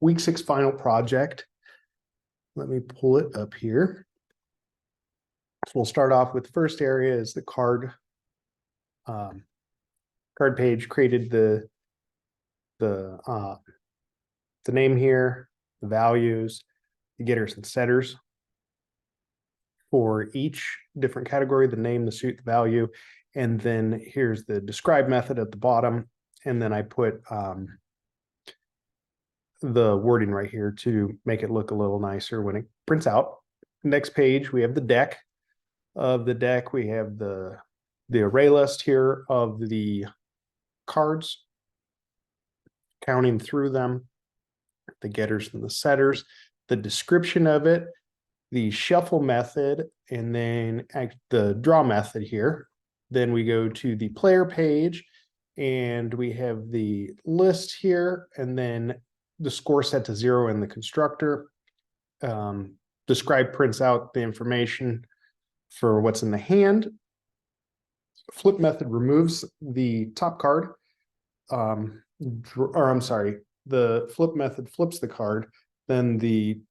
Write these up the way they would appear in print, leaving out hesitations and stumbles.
week 6 final project. Let me pull it up here. So we'll start off with the first area is the card page. Created the name here, the values, the getters and setters for each different category, the name, the suit, the value, and then here's the describe method at the bottom. And then I put the wording right here to make it look a little nicer when it prints out. Next page, we have the deck. Of the deck, we have the array list here of the cards, counting through them, the getters and the setters, the description of it, the shuffle method, and then the draw method here. Then we go to the player page and we have the list here, and then the score set to 0 in the constructor. Describe prints out the information for what's in the hand. Flip method removes the top card. The flip method flips the card, then the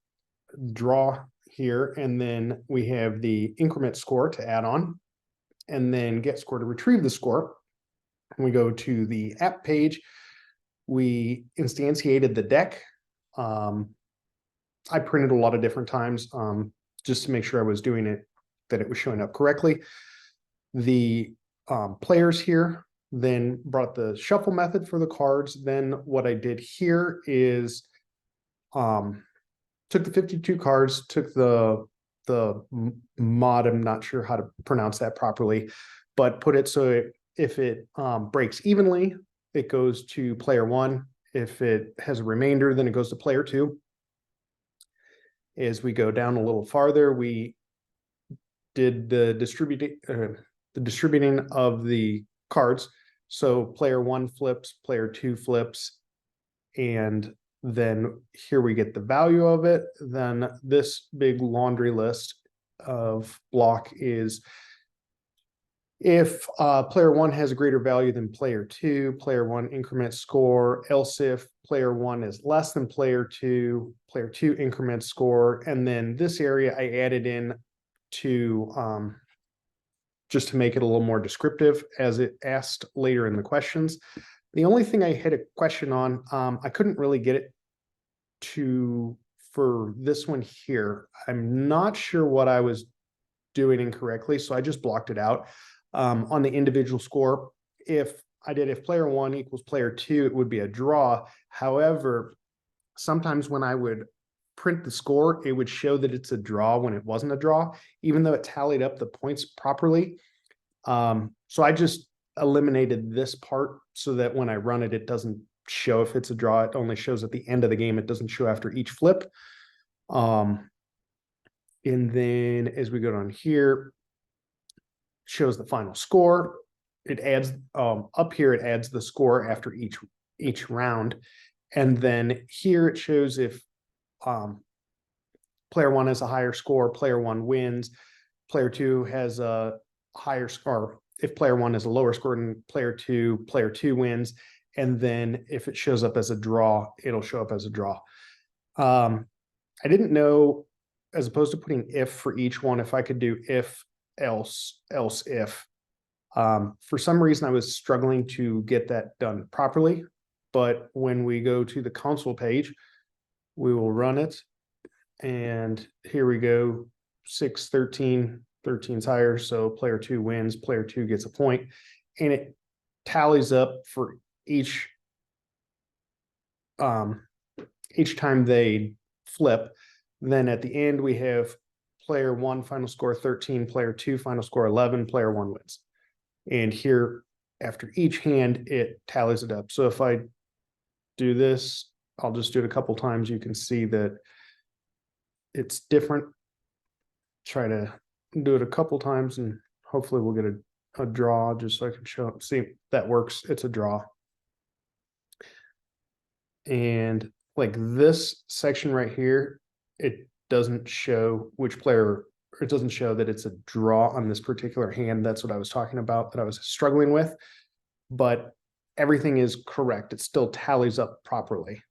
draw here, and then we have the increment score to add on, and then get score to retrieve the score. And we go to the app page. We instantiated the deck. I printed a lot of different times just to make sure I was doing it, that it was showing up correctly. The players here then brought the shuffle method for the cards. Then what I did here is took the 52 cards, took the mod, I'm not sure how to pronounce that properly, but put it so if it breaks evenly, it goes to player 1. If it has a remainder, then it goes to player 2. As we go down a little farther, we did the distributing of the cards. So player 1 flips, player 2 flips, and then here we get the value of it. Then this big laundry list of block is if player 1 has a greater value than player 2, player 1 increment score, else if player 1 is less than player 2 increment score. And then this area I added in to just to make it a little more descriptive as it asked later in the questions. The only thing I had a question on, I couldn't really get it for this one here. I'm not sure what I was doing incorrectly, so I just blocked it out. On the individual score, if player 1 equals player 2, it would be a draw. However, sometimes when I would print the score, it would show that it's a draw when it wasn't a draw, even though it tallied up the points properly. So I just eliminated this part so that when I run it, it doesn't show if it's a draw. It only shows at the end of the game. It doesn't show after each flip. And then as we go down here, shows the final score. It adds up here, it adds the score after each round. And then here it shows if player 1 has a higher score, player 1 wins. Player 2 has a higher score. If player 1 has a lower score than player 2 wins. And then if it shows up as a draw, it'll show up as a draw. I didn't know, as opposed to putting if for each one, if I could do if, else if. For some reason, I was struggling to get that done properly. But when we go to the console page, we will run it. And here we go, 6, 13, 13's higher. So player 2 wins, player 2 gets a point. And it tallies up for each time they flip. Then at the end, we have player 1 final score 13, player 2 final score 11, player 1 wins. And here, after each hand, it tallies it up. So if I do this, I'll just do it a couple times. You can see that it's different. Try to do it a couple times and hopefully we'll get a draw just so I can show up. See, that works. It's a draw. And like this section right here, it doesn't show which player, it doesn't show that it's a draw on this particular hand. That's what I was talking about, that I was struggling with. But everything is correct. It still tallies up properly.